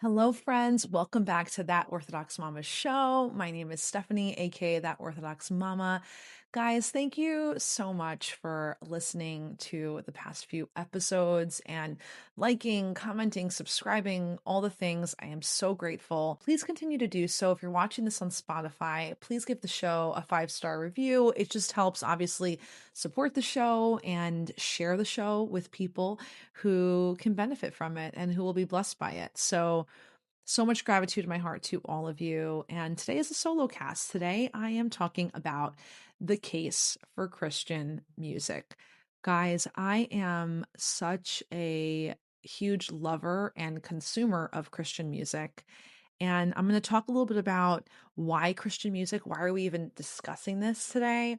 Hello, friends. Welcome back to That Orthodox Mama Show. My name is Stephanie, aka That Orthodox Mama. Guys, thank you so much for listening to the past few episodes and liking, commenting, subscribing, all the things. I am so grateful. Please continue to do so. If you're watching this on Spotify, please give the show a 5-star review. It just helps, obviously, support the show and share the show with people who can benefit from it and who will be blessed by it. So much gratitude in my heart to all of you. And today is a solo cast. Today I am talking about the case for Christian music. Guys, I am such a huge lover and consumer of Christian music. And I'm going to talk a little bit about why Christian music, why are we even discussing this today,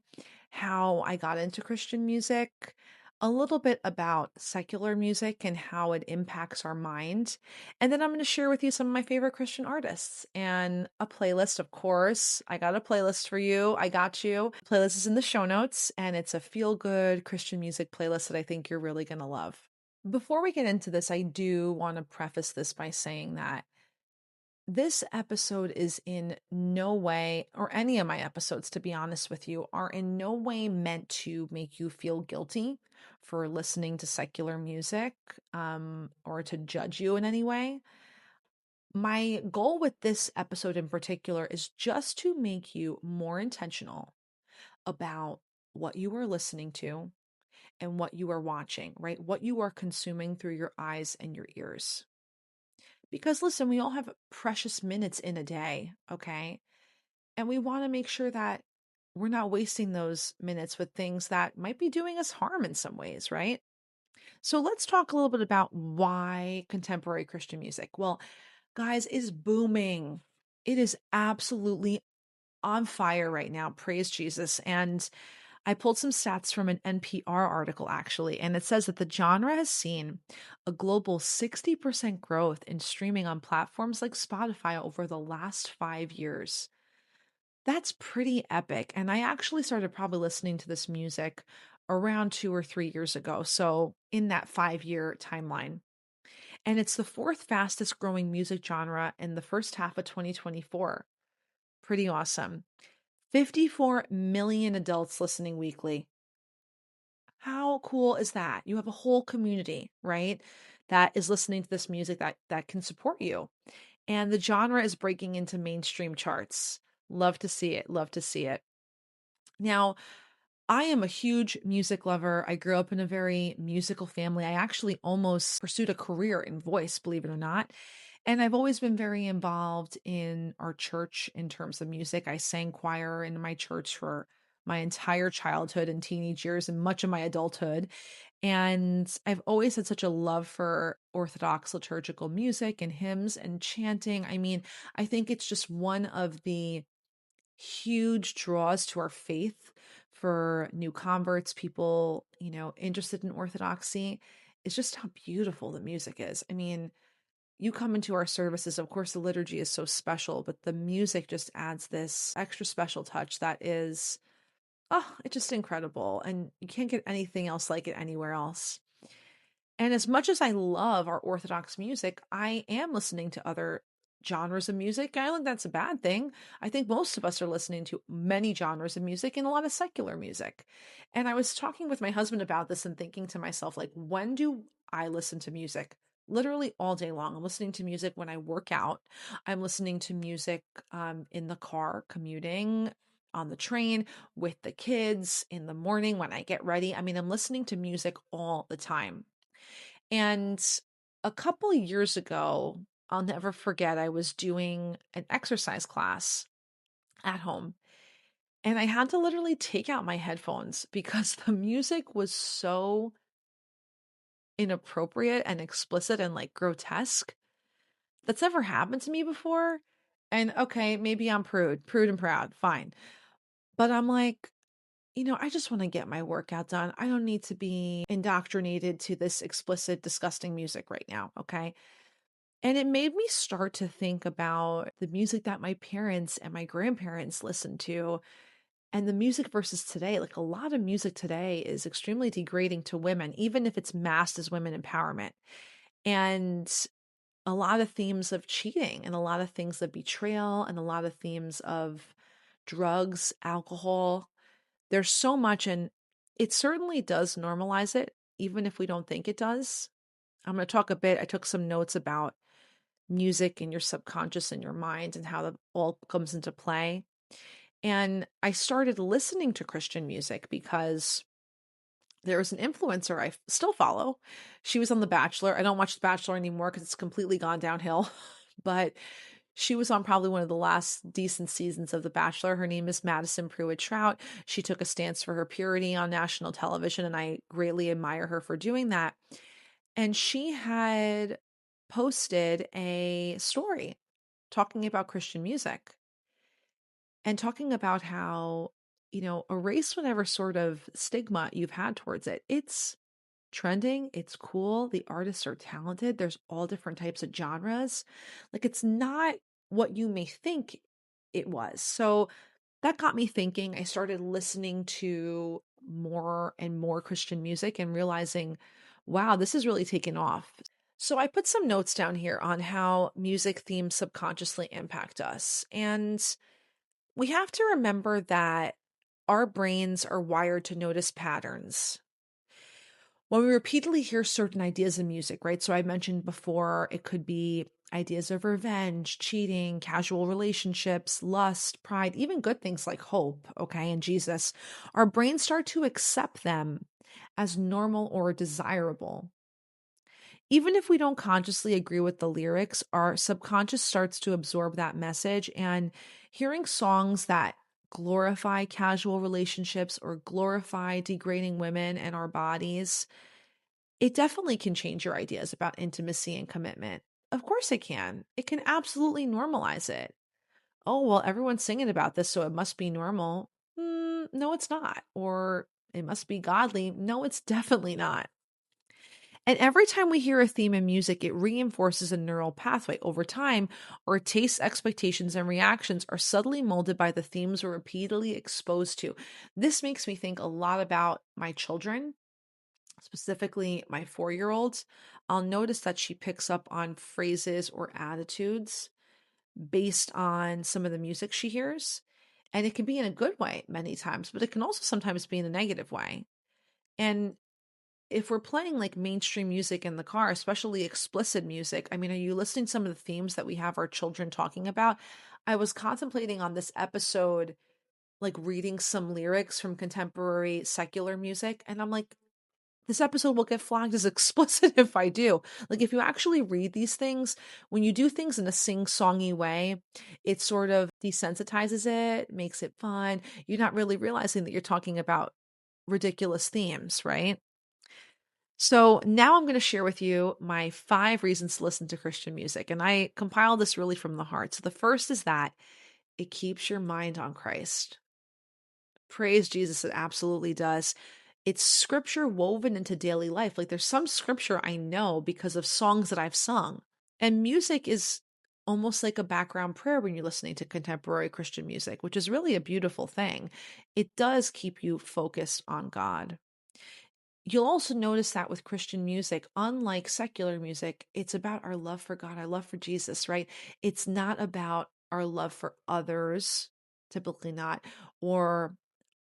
how I got into Christian music, a little bit about secular music and how it impacts our mind. And then I'm going to share with you some of my favorite Christian artists and a playlist, of course. I got a playlist for you. I got you. Playlist is in the show notes, and it's a feel good Christian music playlist that I think you're really going to love. Before we get into this, I do want to preface this by saying that this episode is in no way, or any of my episodes, to be honest with you, are in no way meant to make you feel guilty for listening to secular music, or to judge you in any way. My goal with this episode in particular is just to make you more intentional about what you are listening to and what you are watching, right? What you are consuming through your eyes and your ears. Because listen, we all have precious minutes in a day, okay? And we want to make sure that we're not wasting those minutes with things that might be doing us harm in some ways, right? So let's talk a little bit about why contemporary Christian music. Well, guys, is booming. It is absolutely on fire right now. Praise Jesus. And I pulled some stats from an NPR article actually, and it says that the genre has seen a global 60% growth in streaming on platforms like Spotify over the last 5 years. That's pretty epic. And I actually started probably listening to this music around 2 or 3 years ago. So in that 5 year timeline. And it's the fourth fastest growing music genre in the first half of 2024. Pretty awesome. 54 million adults listening weekly. How cool is that? You have a whole community, right? That is listening to this music that can support you. And the genre is breaking into mainstream charts. Love to see it. Love to see it. Now, I am a huge music lover. I grew up in a very musical family. I actually almost pursued a career in voice, believe it or not. And I've always been very involved in our church in terms of music. I sang choir in my church for my entire childhood and teenage years and much of my adulthood. And I've always had such a love for Orthodox liturgical music and hymns and chanting. I mean, I think it's just one of the huge draws to our faith for new converts, people, interested in Orthodoxy. It's just how beautiful the music is. I mean, you come into our services, of course, the liturgy is so special, but the music just adds this extra special touch that is, oh, it's just incredible. And you can't get anything else like it anywhere else. And as much as I love our Orthodox music, I am listening to other genres of music. I don't think that's a bad thing. I think most of us are listening to many genres of music and a lot of secular music. And I was talking with my husband about this and thinking to myself, like, when do I listen to music? Literally all day long. I'm listening to music when I work out. I'm listening to music in the car, commuting, on the train, with the kids, in the morning when I get ready. I mean, I'm listening to music all the time. And a couple of years ago, I'll never forget, I was doing an exercise class at home and I had to literally take out my headphones because the music was so inappropriate and explicit and like grotesque. That's never happened to me before. And okay, maybe I'm prude and proud, fine. But I'm like, I just want to get my workout done. I don't need to be indoctrinated to this explicit, disgusting music right now. Okay. And it made me start to think about the music that my parents and my grandparents listened to and the music versus today. Like a lot of music today is extremely degrading to women, even if it's masked as women empowerment. And a lot of themes of cheating and a lot of things of betrayal and a lot of themes of drugs, alcohol. There's so much, and it certainly does normalize it, even if we don't think it does. I'm going to talk a bit. I took some notes about music and your subconscious and your mind and how that all comes into play. And I started listening to Christian music because there was an influencer I still follow. She was on The Bachelor. I don't watch The Bachelor anymore because it's completely gone downhill. But she was on probably one of the last decent seasons of The Bachelor. Her name is Madison Pruitt Trout. She took a stance for her purity on national television, and I greatly admire her for doing that. And she had posted a story talking about Christian music and talking about how, erase whatever sort of stigma you've had towards it. It's trending, it's cool, the artists are talented, there's all different types of genres. Like, it's not what you may think it was. So that got me thinking. I started listening to more and more Christian music and realizing, wow, this is really taken off. So I put some notes down here on how music themes subconsciously impact us. And we have to remember that our brains are wired to notice patterns. When we repeatedly hear certain ideas in music, right? So I mentioned before, it could be ideas of revenge, cheating, casual relationships, lust, pride, even good things like hope, okay, and Jesus. Our brains start to accept them as normal or desirable. Even if we don't consciously agree with the lyrics, our subconscious starts to absorb that message. And hearing songs that glorify casual relationships or glorify degrading women and our bodies, it definitely can change your ideas about intimacy and commitment. Of course, it can. It can absolutely normalize it. Oh, well, everyone's singing about this, so it must be normal. No, it's not. Or it must be godly. No, it's definitely not. And every time we hear a theme in music, it reinforces a neural pathway. Over time, our tastes, expectations, and reactions are subtly molded by the themes we're repeatedly exposed to. This makes me think a lot about my children, specifically my 4-year-old. I'll notice that she picks up on phrases or attitudes based on some of the music she hears. And it can be in a good way many times, but it can also sometimes be in a negative way. And if we're playing like mainstream music in the car, especially explicit music, I mean, are you listening to some of the themes that we have our children talking about? I was contemplating on this episode, like reading some lyrics from contemporary secular music, and I'm like, this episode will get flagged as explicit if I do. Like, if you actually read these things, when you do things in a sing-songy way, it sort of desensitizes it, makes it fun. You're not really realizing that you're talking about ridiculous themes, right? So now I'm going to share with you my 5 reasons to listen to Christian music. And I compiled this really from the heart. So the first is that it keeps your mind on Christ. Praise Jesus, it absolutely does. It's scripture woven into daily life. Like, there's some scripture I know because of songs that I've sung. And music is almost like a background prayer when you're listening to contemporary Christian music, which is really a beautiful thing. It does keep you focused on God. You'll also notice that with Christian music, unlike secular music, it's about our love for God, our love for Jesus, right? It's not about our love for others, typically not, or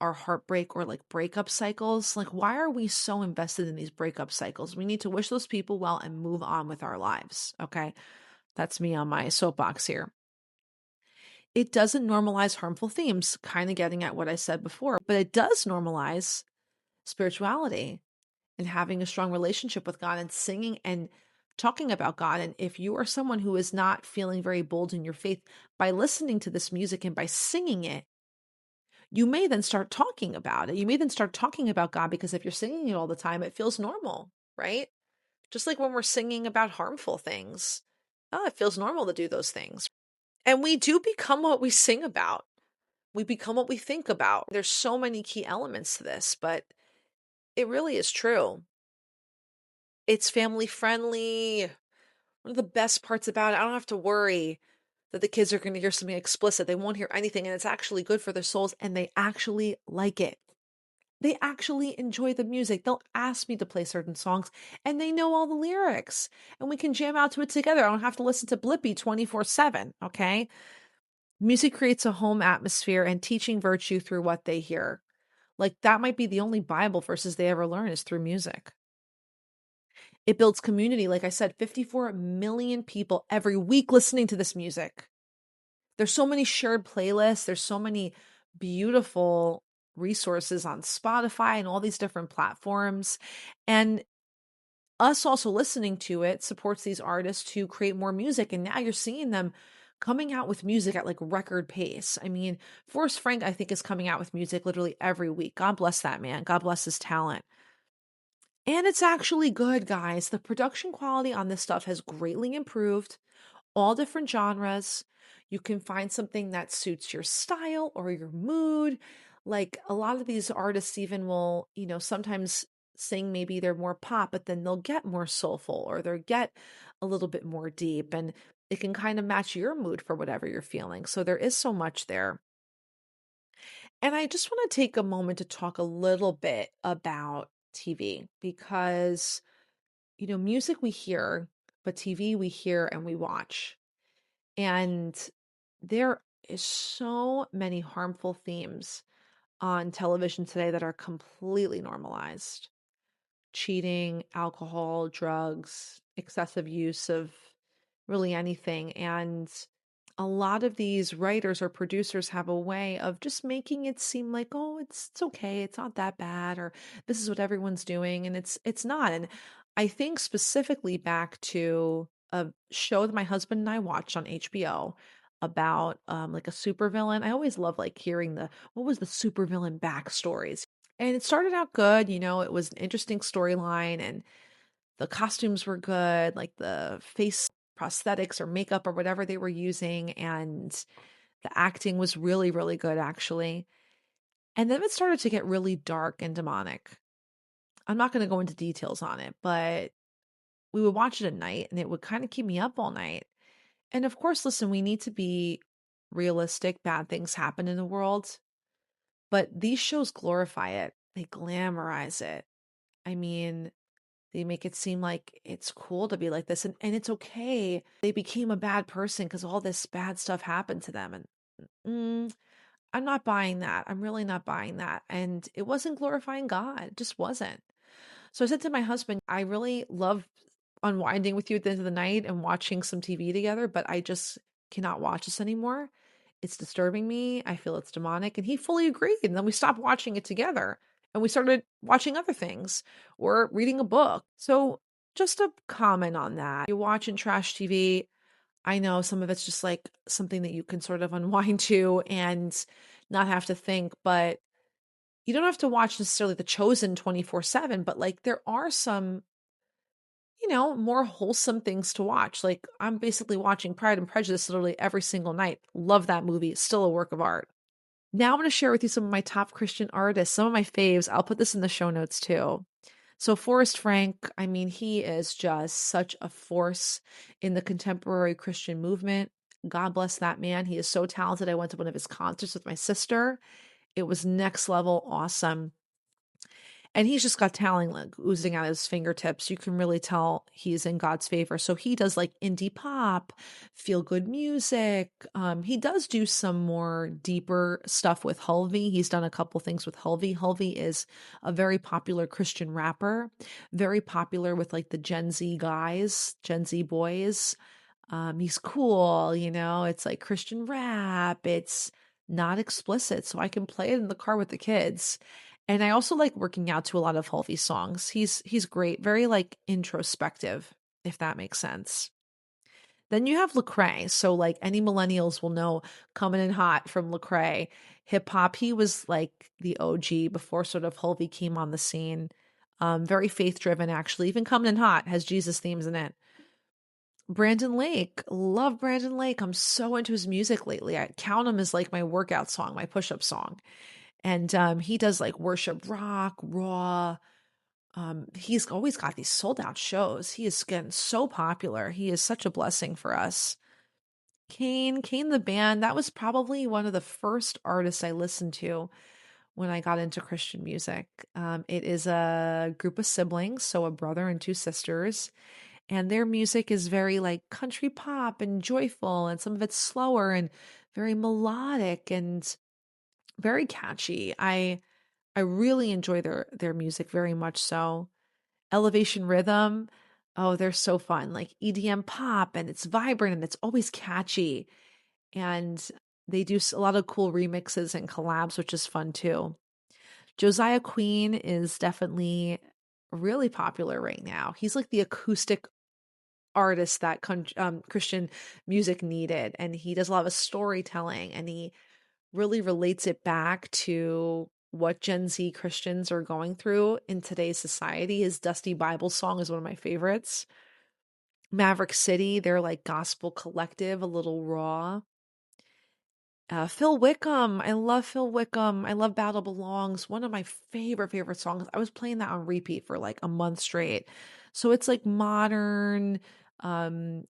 our heartbreak or like breakup cycles. Like, why are we so invested in these breakup cycles? We need to wish those people well and move on with our lives. Okay. That's me on my soapbox here. It doesn't normalize harmful themes, kind of getting at what I said before, but it does normalize spirituality and having a strong relationship with God and singing and talking about God. And if you are someone who is not feeling very bold in your faith, by listening to this music and by singing it, you may then start talking about it. You may then start talking about God, because if you're singing it all the time, it feels normal, right? Just like when we're singing about harmful things, oh, it feels normal to do those things. And we do become what we sing about. We become what we think about. There's so many key elements to this, but it really is true. It's family friendly. One of the best parts about it, I don't have to worry that the kids are going to hear something explicit. They won't hear anything, and it's actually good for their souls, and they actually like it. They actually enjoy the music. They'll ask me to play certain songs and they know all the lyrics and we can jam out to it together. I don't have to listen to Blippy 24/7. Okay. Music creates a home atmosphere and teaching virtue through what they hear. Like that might be the only Bible verses they ever learn is through music. It builds community. Like I said, 54 million people every week listening to this music. There's so many shared playlists. There's so many beautiful resources on Spotify and all these different platforms. And us also listening to it supports these artists to create more music. And now you're seeing them coming out with music at like record pace. I mean, Forrest Frank, I think, is coming out with music literally every week. God bless that man. God bless his talent. And it's actually good, guys. The production quality on this stuff has greatly improved, all different genres. You can find something that suits your style or your mood. Like a lot of these artists even will, sometimes sing maybe they're more pop, but then they'll get more soulful or they'll get a little bit more deep and it can kind of match your mood for whatever you're feeling. So there is so much there. And I just want to take a moment to talk a little bit about TV because, music we hear, but TV we hear and we watch. And there is so many harmful themes on television today that are completely normalized. Cheating, alcohol, drugs, excessive use of really anything. And a lot of these writers or producers have a way of just making it seem like, oh, it's okay, it's not that bad, or this is what everyone's doing, and it's not. And I think specifically back to a show that my husband and I watched on HBO about like a supervillain. I always love like hearing the what was the supervillain backstories. And it started out good, it was an interesting storyline and the costumes were good, like the face prosthetics or makeup or whatever they were using, and the acting was really, really good, actually. And then it started to get really dark and demonic. I'm not going to go into details on it, but we would watch it at night and it would kind of keep me up all night. And of course, listen, we need to be realistic. Bad things happen in the world, but these shows glorify it, they glamorize it. I mean, they make it seem like it's cool to be like this and it's okay. They became a bad person because all this bad stuff happened to them. And I'm not buying that. I'm really not buying that. And it wasn't glorifying God. It just wasn't. So I said to my husband, I really love unwinding with you at the end of the night and watching some TV together, but I just cannot watch this anymore. It's disturbing me. I feel it's demonic. And he fully agreed. And then we stopped watching it together and we started watching other things or reading a book. So just a comment on that. You're watching trash TV. I know some of it's just like something that you can sort of unwind to and not have to think, but you don't have to watch necessarily The Chosen 24/7, but like there are some, more wholesome things to watch. Like I'm basically watching Pride and Prejudice literally every single night. Love that movie. It's still a work of art. Now I'm going to share with you some of my top Christian artists, some of my faves. I'll put this in the show notes too. So Forrest Frank, I mean, he is just such a force in the contemporary Christian movement. God bless that man. He is so talented. I went to one of his concerts with my sister. It was next level awesome. And he's just got talent like oozing out his fingertips. You can really tell he's in God's favor. So he does like indie pop, feel good music. He does do some more deeper stuff with Hulvey. He's done a couple things with Hulvey. Hulvey is a very popular Christian rapper, very popular with like the Gen Z guys, Gen Z boys. He's cool, it's like Christian rap. It's not explicit, so I can play it in the car with the kids. And I also like working out to a lot of Hulvey songs. He's great, very like introspective, if that makes sense. Then you have Lecrae. So like any millennials will know Coming in Hot from Lecrae. Hip hop, he was like the OG before sort of Hulvey came on the scene. Very faith driven actually. Even Coming in Hot has Jesus themes in it. Brandon Lake, love Brandon Lake. I'm so into his music lately. I count him as like my workout song, my push-up song. And he does like worship rock, raw. He's always got these sold out shows. He is getting so popular. He is such a blessing for us. Kane the band, that was probably one of the first artists I listened to when I got into Christian music. It is a group of siblings, so a brother and two sisters, and their music is very like country pop and joyful, and some of it's slower and very melodic and very catchy. I really enjoy their music very much so. Elevation Rhythm, oh, they're so fun. Like EDM pop and it's vibrant and it's always catchy. And they do a lot of cool remixes and collabs, which is fun too. Josiah Queen is definitely really popular right now. He's like the acoustic artist that Christian music needed. And he does a lot of storytelling and he really relates it back to what Gen Z Christians are going through in today's society. His Dusty Bible song is one of my favorites. Maverick City, they're like gospel collective, a little raw. Phil Wickham, I love Phil Wickham. I love Battle Belongs, one of my favorite songs. I was playing that on repeat for like a month straight. So it's like modern,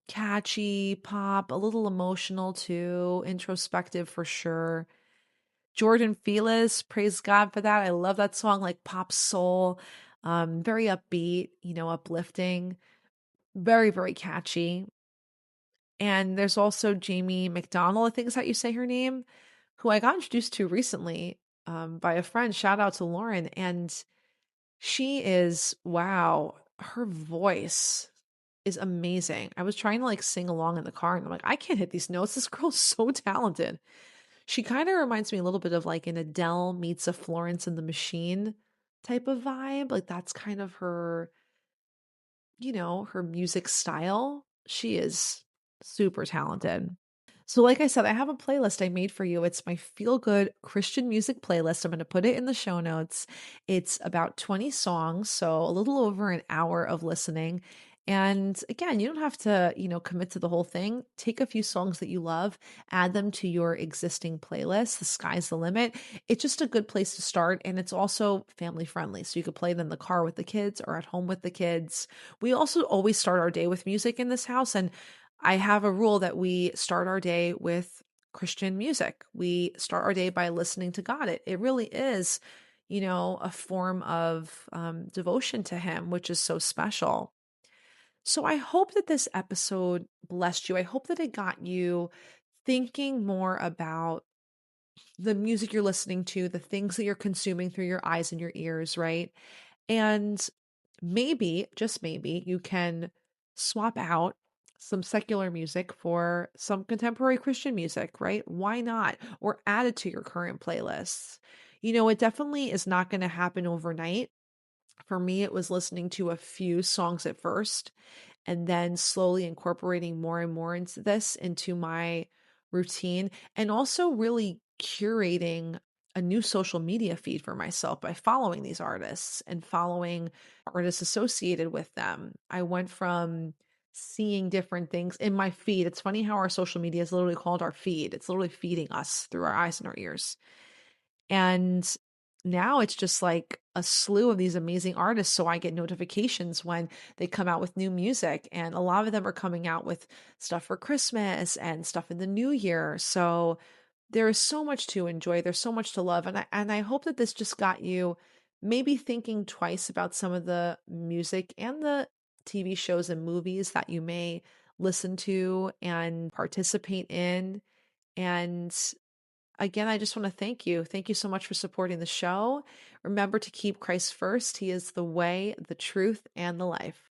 catchy pop, a little emotional too, introspective for sure. Jordan Feliz, praise God for that. I love that song, like pop soul, very upbeat, uplifting, very catchy. And there's also Jamie McDonald, I think is how you say her name, who I got introduced to recently by a friend. Shout out to Lauren. And she is, wow, her voice is amazing. I was trying to like sing along in the car and I'm like, I can't hit these notes. This girl's so talented. She kind of reminds me a little bit of like an Adele meets a Florence and the Machine type of vibe. Like that's kind of her, her music style. She is super talented. So, like I said, I have a playlist I made for you. It's my feel good Christian music playlist. I'm going to put it in the show notes. It's about 20 songs, so a little over an hour of listening. And again, you don't have to, commit to the whole thing. Take a few songs that you love, add them to your existing playlist. The sky's the limit. It's just a good place to start. And it's also family friendly. So you could play it in the car with the kids or at home with the kids. We also always start our day with music in this house. And I have a rule that we start our day with Christian music. We start our day by listening to God. It really is, a form of devotion to Him, which is so special. So I hope that this episode blessed you. I hope that it got you thinking more about the music you're listening to, the things that you're consuming through your eyes and your ears, right? And maybe, just maybe, you can swap out some secular music for some contemporary Christian music, right? Why not? Or add it to your current playlists. It definitely is not going to happen overnight. For me, it was listening to a few songs at first and then slowly incorporating more and more into my routine, and also really curating a new social media feed for myself by following these artists and following artists associated with them. I went from seeing different things in my feed. It's funny how our social media is literally called our feed. It's literally feeding us through our eyes and our ears. And now it's just like a slew of these amazing artists. So I get notifications when they come out with new music. And a lot of them are coming out with stuff for Christmas and stuff in the new year. So there is so much to enjoy. There's so much to love. And I hope that this just got you maybe thinking twice about some of the music and the TV shows and movies that you may listen to and participate in. And again, I just want to thank you. Thank you so much for supporting the show. Remember to keep Christ first. He is the way, the truth, and the life.